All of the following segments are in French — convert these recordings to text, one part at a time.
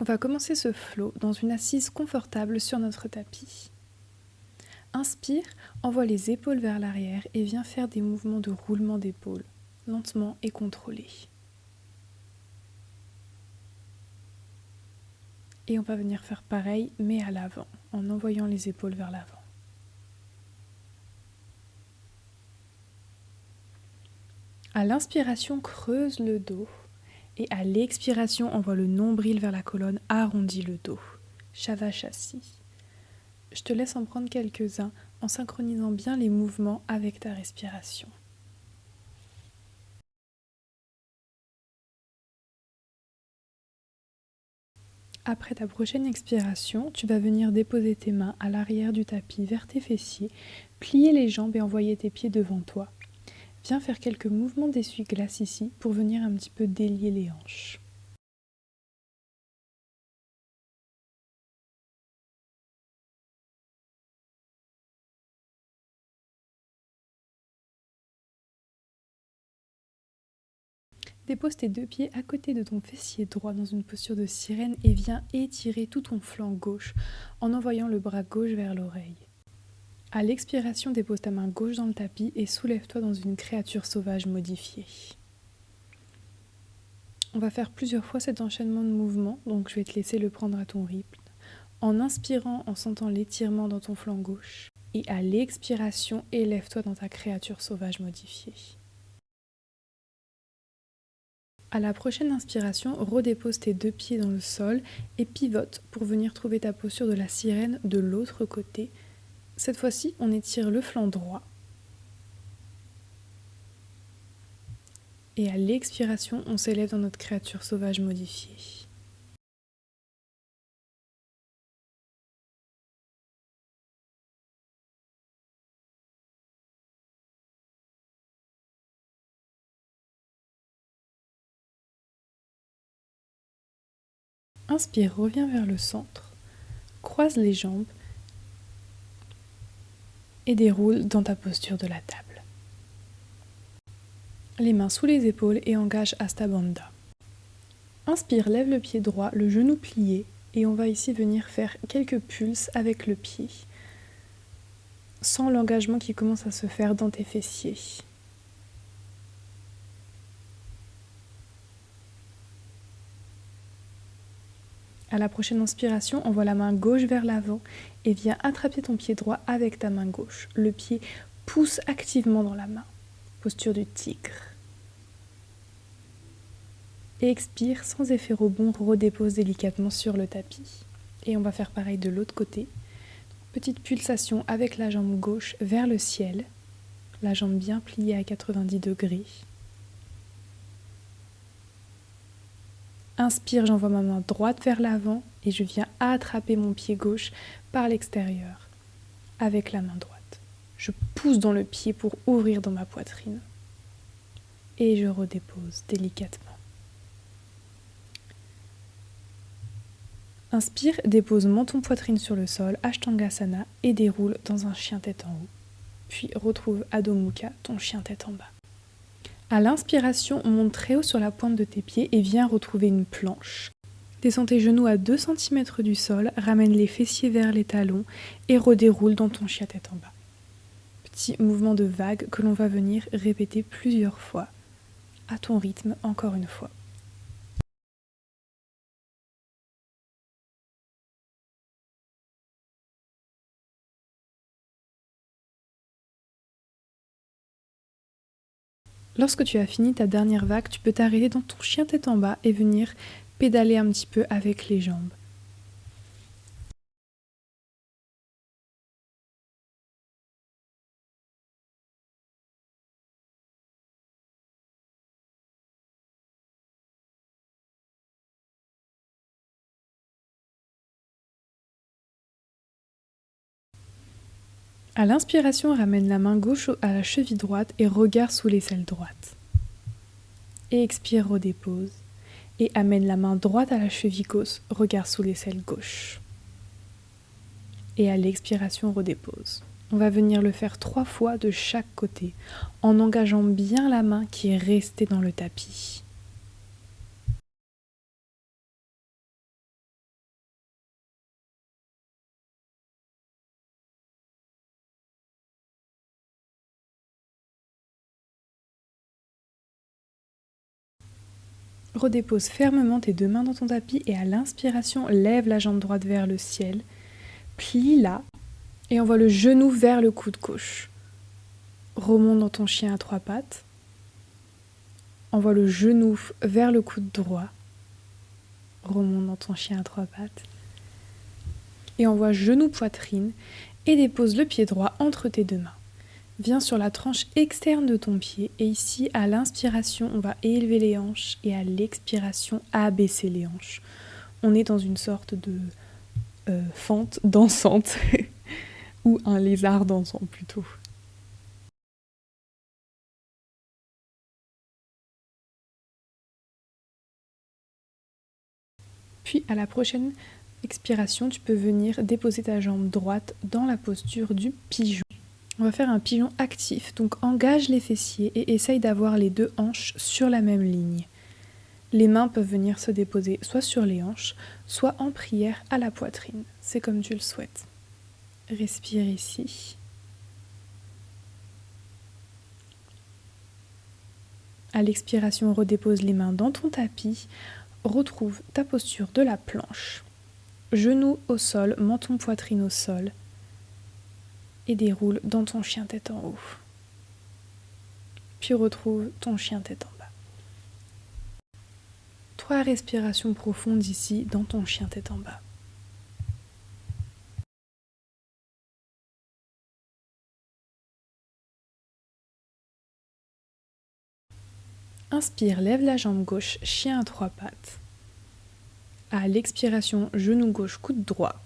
On va commencer ce flow dans une assise confortable sur notre tapis. Inspire, envoie les épaules vers l'arrière et viens faire des mouvements de roulement d'épaule, lentement et contrôlés. Et on va venir faire pareil, mais à l'avant, en envoyant les épaules vers l'avant. À l'inspiration, creuse le dos. Et à l'expiration, envoie le nombril vers la colonne, arrondis le dos. Shavasana. Je te laisse en prendre quelques-uns en synchronisant bien les mouvements avec ta respiration. Après ta prochaine expiration, tu vas venir déposer tes mains à l'arrière du tapis vers tes fessiers, plier les jambes et envoyer tes pieds devant toi. Viens faire quelques mouvements d'essuie-glace ici pour venir un petit peu délier les hanches. Dépose tes deux pieds à côté de ton fessier droit dans une posture de sirène et viens étirer tout ton flanc gauche en envoyant le bras gauche vers l'oreille. À l'expiration, dépose ta main gauche dans le tapis et soulève-toi dans une créature sauvage modifiée. On va faire plusieurs fois cet enchaînement de mouvements, donc je vais te laisser le prendre à ton rythme. En inspirant, en sentant l'étirement dans ton flanc gauche. Et à l'expiration, élève-toi dans ta créature sauvage modifiée. À la prochaine inspiration, redépose tes deux pieds dans le sol et pivote pour venir trouver ta posture de la sirène de l'autre côté. Cette fois-ci, on étire le flanc droit. Et à l'expiration, on s'élève dans notre créature sauvage modifiée. Inspire, reviens vers le centre. Croise les jambes et déroule dans ta posture de la table. Les mains sous les épaules et engage Hasta Bandha. Inspire, lève le pied droit, le genou plié et on va ici venir faire quelques pulses avec le pied. Sens l'engagement qui commence à se faire dans tes fessiers. À la prochaine inspiration, envoie la main gauche vers l'avant et viens attraper ton pied droit avec ta main gauche. Le pied pousse activement dans la main. Posture du tigre. Et expire, sans effet rebond, redépose délicatement sur le tapis. Et on va faire pareil de l'autre côté. Petite pulsation avec la jambe gauche vers le ciel. La jambe bien pliée à 90 degrés. Inspire, j'envoie ma main droite vers l'avant et je viens attraper mon pied gauche par l'extérieur avec la main droite. Je pousse dans le pied pour ouvrir dans ma poitrine et je redépose délicatement. Inspire, dépose menton poitrine sur le sol, Ashtangasana et déroule dans un chien tête en haut. Puis retrouve Adho Mukha, ton chien tête en bas. À l'inspiration, monte très haut sur la pointe de tes pieds et viens retrouver une planche. Descends tes genoux à 2 cm du sol, ramène les fessiers vers les talons et redéroule dans ton chien tête en bas. Petit mouvement de vague que l'on va venir répéter plusieurs fois, à ton rythme encore une fois. Lorsque tu as fini ta dernière vague, tu peux t'arrêter dans ton chien tête en bas et venir pédaler un petit peu avec les jambes. À l'inspiration, ramène la main gauche à la cheville droite et regard sous l'aisselle droite. Et expire, redépose. Et amène la main droite à la cheville gauche, regard sous l'aisselle gauche. Et à l'expiration, redépose. On va venir le faire 3 fois de chaque côté, en engageant bien la main qui est restée dans le tapis. Redépose fermement tes 2 mains dans ton tapis et à l'inspiration, lève la jambe droite vers le ciel, plie-la et envoie le genou vers le coude gauche. Remonte dans ton chien à 3 pattes. Envoie le genou vers le coude droit. Remonte dans ton chien à 3 pattes. Et envoie genou poitrine et dépose le pied droit entre tes 2 mains. Viens sur la tranche externe de ton pied et ici, à l'inspiration, on va élever les hanches et à l'expiration, abaisser les hanches. On est dans une sorte de fente dansante ou un lézard dansant plutôt. Puis à la prochaine expiration, tu peux venir déposer ta jambe droite dans la posture du pigeon. On va faire un pigeon actif, donc engage les fessiers et essaye d'avoir les 2 hanches sur la même ligne. Les mains peuvent venir se déposer soit sur les hanches, soit en prière à la poitrine. C'est comme tu le souhaites. Respire ici. À l'expiration, redépose les mains dans ton tapis. Retrouve ta posture de la planche. Genoux au sol, menton poitrine au sol. Et déroule dans ton chien tête en haut. Puis retrouve ton chien tête en bas. 3 respirations profondes ici dans ton chien tête en bas. Inspire, lève la jambe gauche, chien à 3 pattes. À l'expiration, genou gauche, coude droit.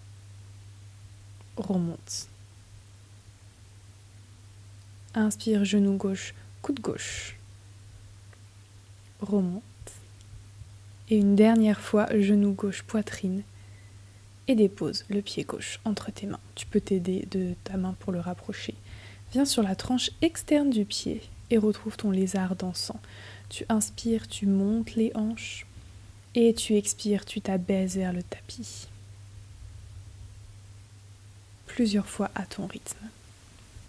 Remonte. Inspire, genou gauche, coude gauche. Remonte. Et une dernière fois, genou gauche, poitrine. Et dépose le pied gauche entre tes mains. Tu peux t'aider de ta main pour le rapprocher. Viens sur la tranche externe du pied et retrouve ton lézard dansant. Tu inspires, tu montes les hanches. Et tu expires, tu t'abaisses vers le tapis. Plusieurs fois à ton rythme.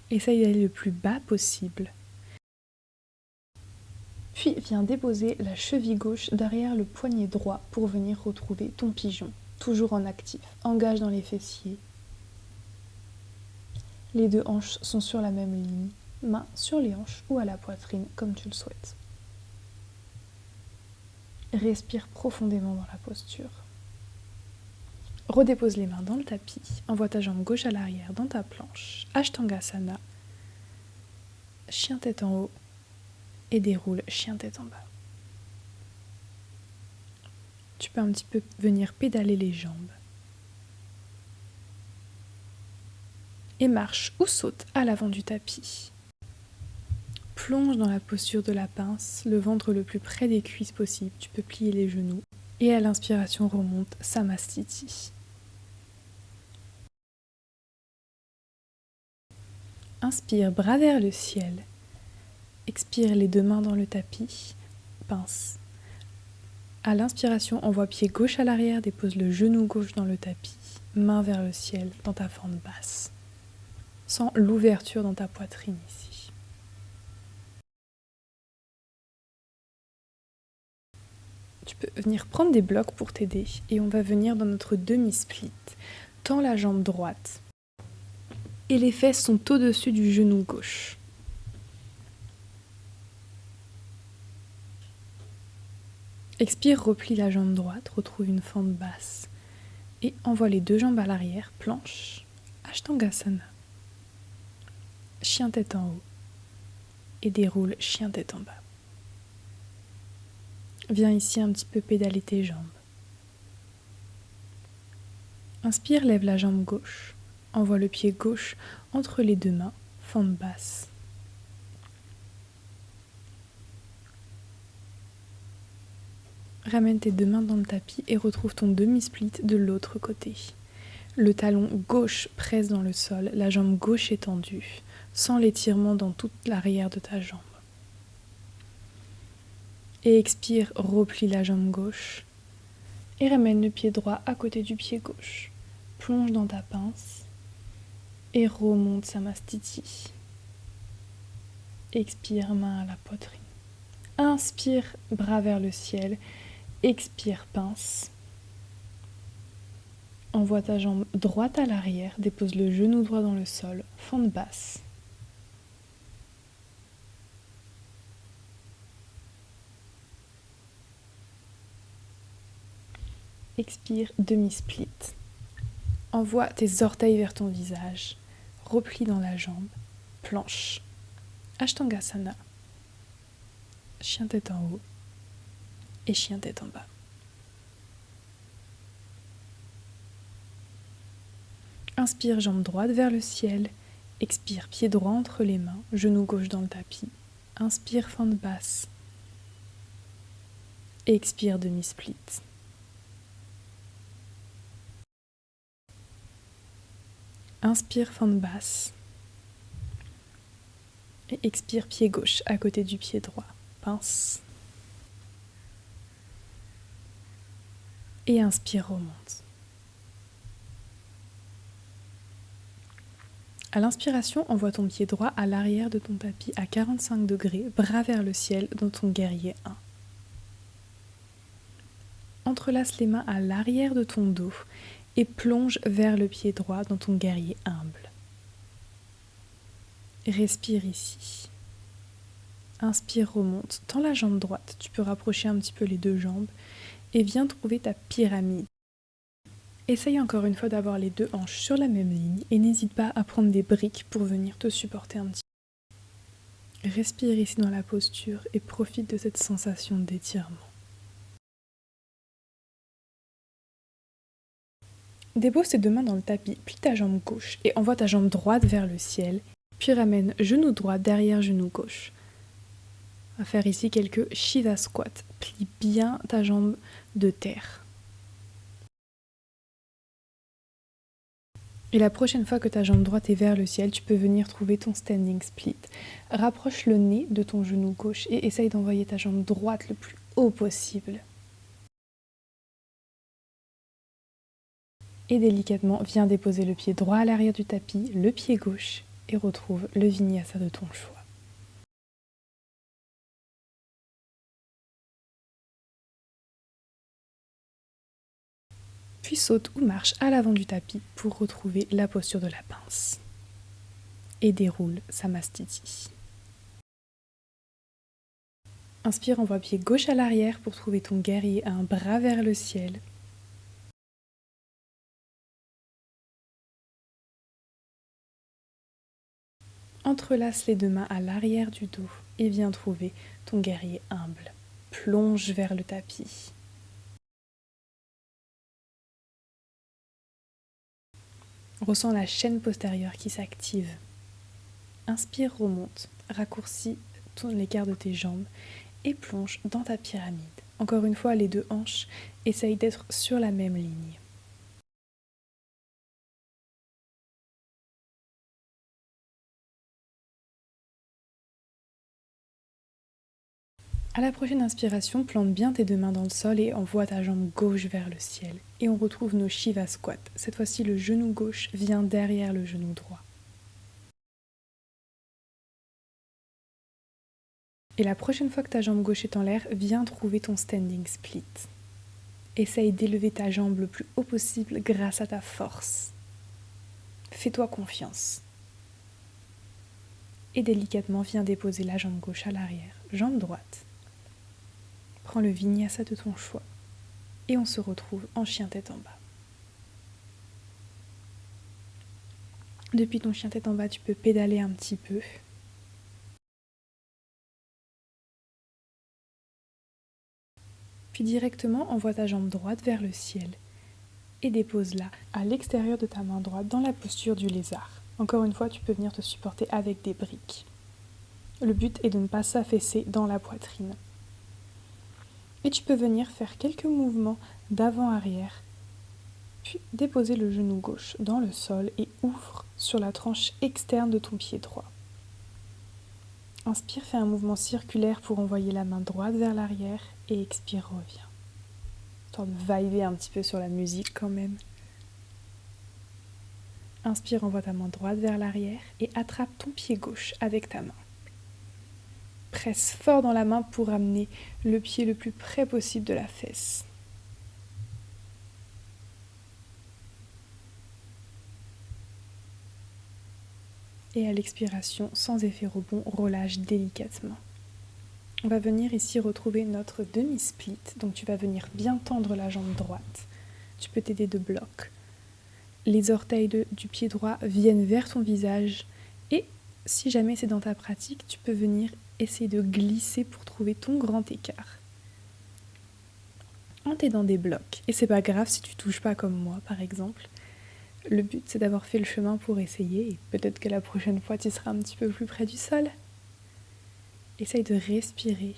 Essaye d'aller le plus bas possible. Puis viens déposer la cheville gauche derrière le poignet droit pour venir retrouver ton pigeon. Toujours en actif. Engage dans les fessiers. Les 2 hanches sont sur la même ligne. Mains sur les hanches ou à la poitrine comme tu le souhaites. Respire profondément dans la posture. Redépose les mains dans le tapis. Envoie ta jambe gauche à l'arrière dans ta planche. Ashtangasana. Chien tête en haut. Et déroule chien tête en bas. Tu peux un petit peu venir pédaler les jambes. Et marche ou saute à l'avant du tapis. Plonge dans la posture de la pince, le ventre le plus près des cuisses possible. Tu peux plier les genoux. Et à l'inspiration, remonte Samastiti. Inspire, bras vers le ciel. Expire, les 2 mains dans le tapis. Pince. À l'inspiration, envoie pied gauche à l'arrière, dépose le genou gauche dans le tapis. Main vers le ciel dans ta fente basse. Sens l'ouverture dans ta poitrine ici. Tu peux venir prendre des blocs pour t'aider et on va venir dans notre demi-split. Tends la jambe droite et les fesses sont au-dessus du genou gauche. Expire, replie la jambe droite, retrouve une fente basse et envoie les 2 jambes à l'arrière, planche, Ashtangasana. Chien tête en haut et déroule chien tête en bas. Viens ici un petit peu pédaler tes jambes. Inspire, lève la jambe gauche. Envoie le pied gauche entre les 2 mains, fente basse. Ramène tes 2 mains dans le tapis et retrouve ton demi-split de l'autre côté. Le talon gauche presse dans le sol, la jambe gauche est tendue, sans l'étirement dans toute l'arrière de ta jambe. Et expire, replie la jambe gauche et ramène le pied droit à côté du pied gauche. Plonge dans ta pince et remonte Samastiti. Expire, main à la poitrine. Inspire, bras vers le ciel Expire, pince. Envoie ta jambe droite à l'arrière, dépose le genou droit dans le sol, fente basse. Expire, demi-split. Envoie tes orteils vers ton visage, replie dans la jambe, planche. Ashtangasana, chien tête en haut et chien tête en bas. Inspire, jambe droite vers le ciel. Expire, pied droit entre les mains, genou gauche dans le tapis. Inspire, fente basse. Expire, demi-split. Inspire, fente basse. Et expire, pied gauche à côté du pied droit. Pince. Et inspire, remonte. À l'inspiration, envoie ton pied droit à l'arrière de ton tapis à 45 degrés, bras vers le ciel dans ton guerrier 1. Entrelace les mains à l'arrière de ton dos et plonge vers le pied droit dans ton guerrier humble. Respire ici. Inspire, remonte. Tends la jambe droite. Tu peux rapprocher un petit peu les deux jambes et viens trouver ta pyramide. Essaye encore une fois d'avoir les deux hanches sur la même ligne et n'hésite pas à prendre des briques pour venir te supporter un petit peu. Respire ici dans la posture et profite de cette sensation d'étirement. Dépose tes deux mains dans le tapis, plie ta jambe gauche et envoie ta jambe droite vers le ciel, puis ramène genou droit derrière genou gauche. On va faire ici quelques Shiva squats. Plie bien ta jambe de terre. Et la prochaine fois que ta jambe droite est vers le ciel, tu peux venir trouver ton standing split. Rapproche le nez de ton genou gauche et essaye d'envoyer ta jambe droite le plus haut possible. Et délicatement, viens déposer le pied droit à l'arrière du tapis, le pied gauche, et retrouve le vinyasa de ton choix. Puis saute ou marche à l'avant du tapis pour retrouver la posture de la pince. Et déroule Samastiti. Inspire, envoie pied gauche à l'arrière pour trouver ton guerrier à un bras vers le ciel. Entrelace les deux mains à l'arrière du dos et viens trouver ton guerrier humble. Plonge vers le tapis. Ressens la chaîne postérieure qui s'active. Inspire, remonte, raccourcis l'écart de tes jambes et plonge dans ta pyramide. Encore une fois, les deux hanches essayent d'être sur la même ligne. À la prochaine inspiration, plante bien tes deux mains dans le sol et envoie ta jambe gauche vers le ciel. Et on retrouve nos Shiva squats. Cette fois-ci, le genou gauche vient derrière le genou droit. Et la prochaine fois que ta jambe gauche est en l'air, viens trouver ton standing split. Essaye d'élever ta jambe le plus haut possible grâce à ta force. Fais-toi confiance. Et délicatement, viens déposer la jambe gauche à l'arrière, jambe droite. Prends le vinyasa de ton choix. Et on se retrouve en chien tête en bas. Depuis ton chien tête en bas, tu peux pédaler un petit peu. Puis directement, envoie ta jambe droite vers le ciel et dépose-la à l'extérieur de ta main droite dans la posture du lézard. Encore une fois, tu peux venir te supporter avec des briques. Le but est de ne pas s'affaisser dans la poitrine. Et tu peux venir faire quelques mouvements d'avant-arrière, puis déposer le genou gauche dans le sol et ouvre sur la tranche externe de ton pied droit. Inspire, fais un mouvement circulaire pour envoyer la main droite vers l'arrière et expire, reviens. Histoire de vibrer un petit peu sur la musique quand même. Inspire, envoie ta main droite vers l'arrière et attrape ton pied gauche avec ta main. Presse fort dans la main pour amener le pied le plus près possible de la fesse. Et à l'expiration, sans effet rebond, relâche délicatement. On va venir ici retrouver notre demi-split. Donc tu vas venir bien tendre la jambe droite. Tu peux t'aider de blocs. Les orteils du pied droit viennent vers ton visage. Et si jamais c'est dans ta pratique, tu peux venir essayer de glisser pour trouver ton grand écart. En t'aidant des blocs. Et c'est pas grave si tu touches pas comme moi, par exemple. Le but, c'est d'avoir fait le chemin pour essayer. Et peut-être que la prochaine fois, tu seras un petit peu plus près du sol. Essaye de respirer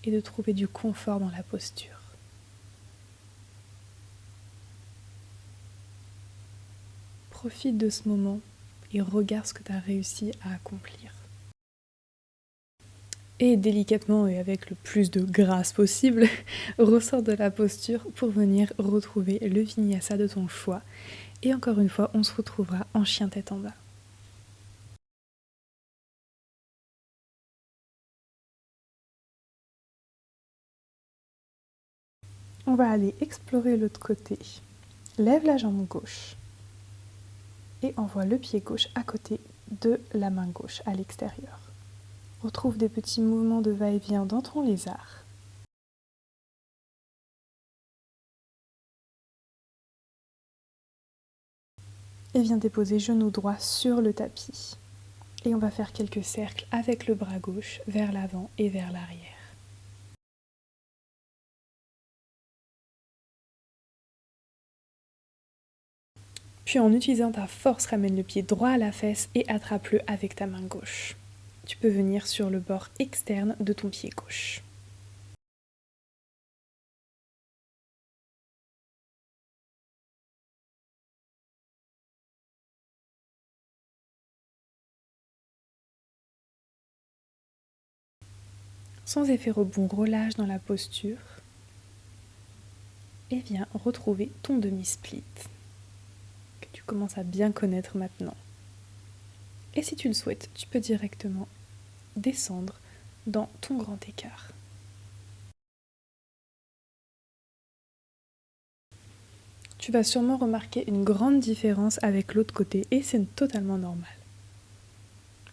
et de trouver du confort dans la posture. Profite de ce moment et regarde ce que tu as réussi à accomplir. Et délicatement et avec le plus de grâce possible, ressors de la posture pour venir retrouver le vinyasa de ton choix. Et encore une fois, on se retrouvera en chien tête en bas. On va aller explorer l'autre côté. Lève la jambe gauche et envoie le pied gauche à côté de la main gauche à l'extérieur. Retrouve des petits mouvements de va-et-vient dans ton lézard. Et viens déposer genou droit sur le tapis. Et on va faire quelques cercles avec le bras gauche vers l'avant et vers l'arrière. Puis en utilisant ta force, ramène le pied droit à la fesse et attrape-le avec ta main gauche. Tu peux venir sur le bord externe de ton pied gauche. Sans effet rebond, relâche dans la posture et viens retrouver ton demi-split que tu commences à bien connaître maintenant. Et si tu le souhaites, tu peux directement descendre dans ton grand écart. Tu vas sûrement remarquer une grande différence avec l'autre côté et c'est totalement normal.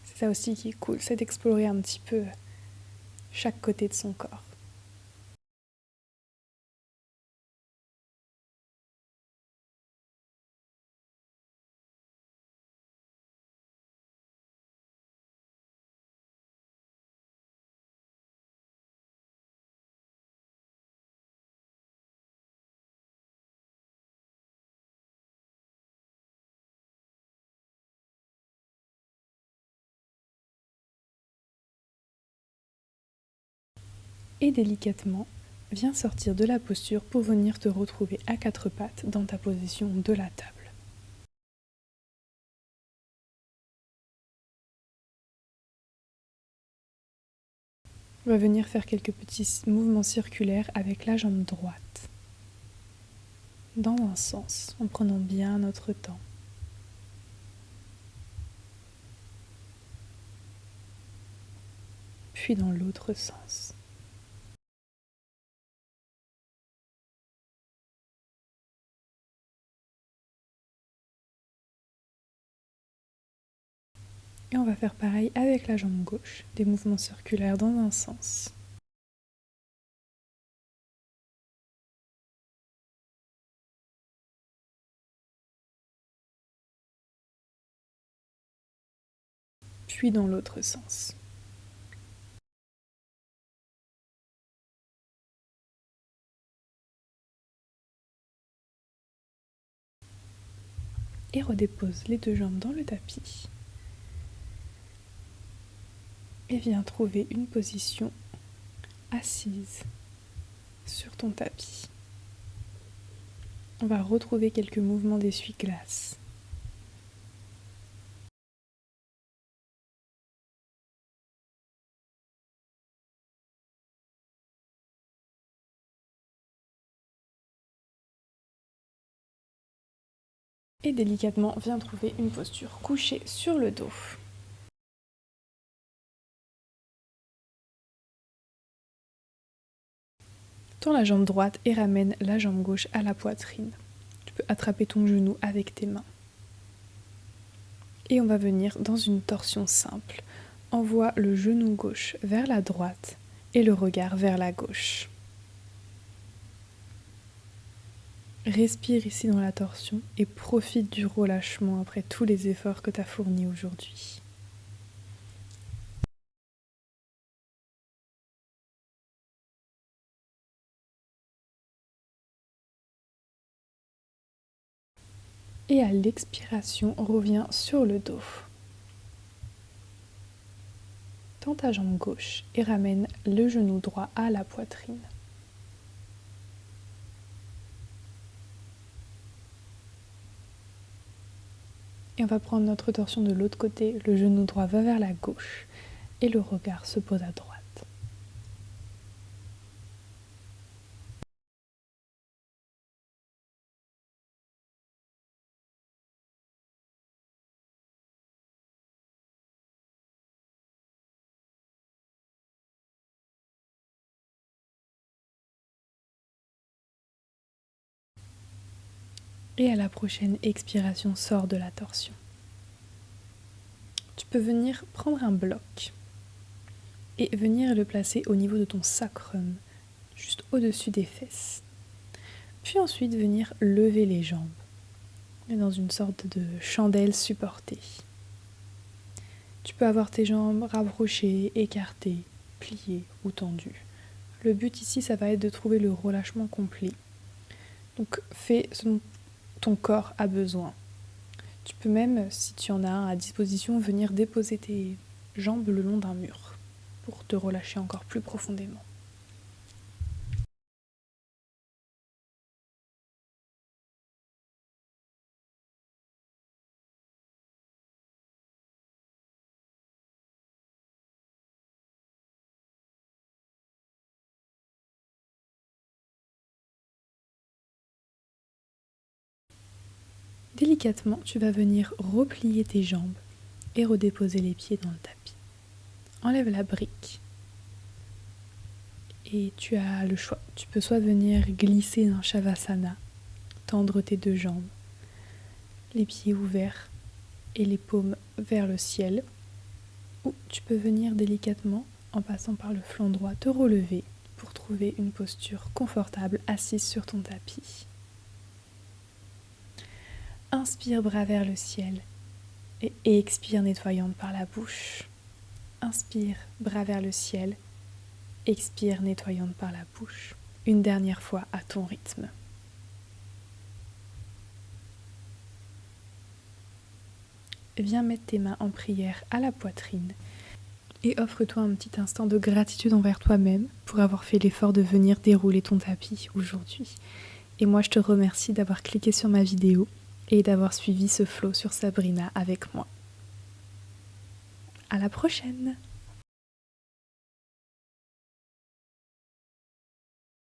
C'est ça aussi qui est cool, c'est d'explorer un petit peu chaque côté de son corps. Et délicatement, viens sortir de la posture pour venir te retrouver à quatre pattes dans ta position de la table. On va venir faire quelques petits mouvements circulaires avec la jambe droite, dans un sens, en prenant bien notre temps. Puis dans l'autre sens. Et on va faire pareil avec la jambe gauche, des mouvements circulaires dans un sens. Puis dans l'autre sens. Et redépose les deux jambes dans le tapis. Et viens trouver une position assise sur ton tapis. On va retrouver quelques mouvements d'essuie-glace. Et délicatement, viens trouver une posture couchée sur le dos. Tends la jambe droite et ramène la jambe gauche à la poitrine. Tu peux attraper ton genou avec tes mains. Et on va venir dans une torsion simple. Envoie le genou gauche vers la droite et le regard vers la gauche. Respire ici dans la torsion et profite du relâchement après tous les efforts que tu as fournis aujourd'hui. Et à l'expiration, reviens sur le dos. Tends ta jambe gauche et ramène le genou droit à la poitrine. Et on va prendre notre torsion de l'autre côté. Le genou droit va vers la gauche et le regard se pose à droite. Et à la prochaine expiration, sors de la torsion. Tu peux venir prendre un bloc et venir le placer au niveau de ton sacrum, juste au-dessus des fesses. Puis ensuite venir lever les jambes, dans une sorte de chandelle supportée. Tu peux avoir tes jambes rapprochées, écartées, pliées ou tendues. Le but ici, ça va être de trouver le relâchement complet. Donc fais ce dont ton corps a besoin. Tu peux même, si tu en as un à disposition, venir déposer tes jambes le long d'un mur pour te relâcher encore plus profondément. Délicatement, tu vas venir replier tes jambes et redéposer les pieds dans le tapis. Enlève la brique. Et tu as le choix. Tu peux soit venir glisser dans Shavasana, tendre tes deux jambes, les pieds ouverts et les paumes vers le ciel. Ou tu peux venir délicatement, en passant par le flanc droit, te relever pour trouver une posture confortable assise sur ton tapis. Inspire bras vers le ciel et expire nettoyante par la bouche. Inspire bras vers le ciel, expire nettoyante par la bouche. Une dernière fois à ton rythme. Viens mettre tes mains en prière à la poitrine et offre-toi un petit instant de gratitude envers toi-même pour avoir fait l'effort de venir dérouler ton tapis aujourd'hui. Et moi, je te remercie d'avoir cliqué sur ma vidéo et d'avoir suivi ce flow sur Sabrina avec moi. À la prochaine!